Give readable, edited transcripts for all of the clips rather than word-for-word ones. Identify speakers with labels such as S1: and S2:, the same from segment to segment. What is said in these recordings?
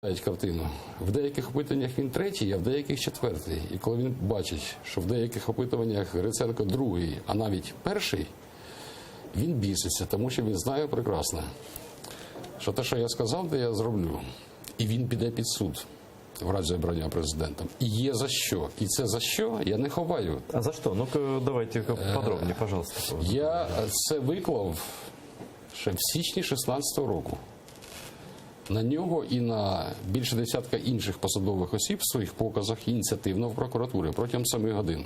S1: Картину. В деяких опитуваннях він третій, а в деяких четвертий. І коли він бачить, що в деяких опитуваннях Гриценко другий, а навіть перший, він біситься, тому що він знає прекрасно, що те, що я сказав, де я зроблю. І він піде під суд в разі обрання президентом. І є за що. І це за що я не ховаю.
S2: А за что? Ну-ка, давайте подробнее, пожалуйста.
S1: Я це виклав ще в січні 16-го року. На нього і на більше десятка інших посадових осіб в своїх показах ініціативно в прокуратурі протягом 7 годин.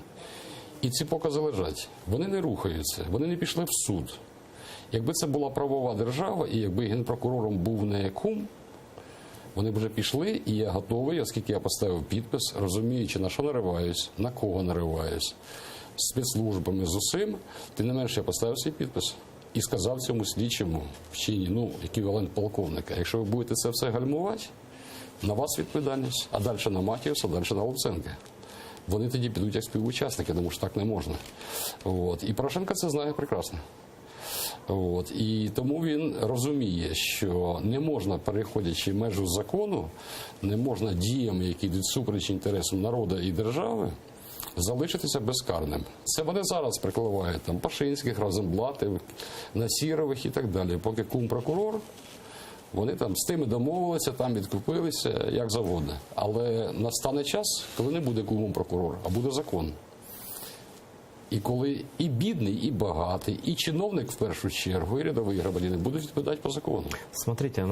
S1: І ці покази лежать. Вони не рухаються, вони не пішли в суд. Якби це була правова держава, і якби генпрокурором був не кум, вони б вже пішли, і я готовий, оскільки я поставив підпис, розуміючи, на що нариваюсь, на кого нариваюсь, з спецслужбами, з усім, тим не менше я поставив свій підпис. І сказав цьому слідчому в чині, еквівалент полковника, якщо ви будете це все гальмувати, на вас відповідальність, а далі на Матіуса, далі на Луценка. Вони тоді підуть як співучасники, тому що так не можна. І Порошенко це знає прекрасно. І тому він розуміє, що не можна, переходячи межу закону, не можна діями, які йдуть супереч інтересам народу і держави, залишитися безкарним. Це вони зараз прикливають там Пашинських, Розенблатів, Насірових і так далі. Поки кум-прокурор, вони там з тими домовилися, там відкупилися, як завгодно. Але настане час, коли не буде кумом-прокурор, а буде закон. І коли і бідний, і багатий, і чиновник в першу чергу, і рядовий громадянин будуть відповідати по закону.
S2: Смотрите,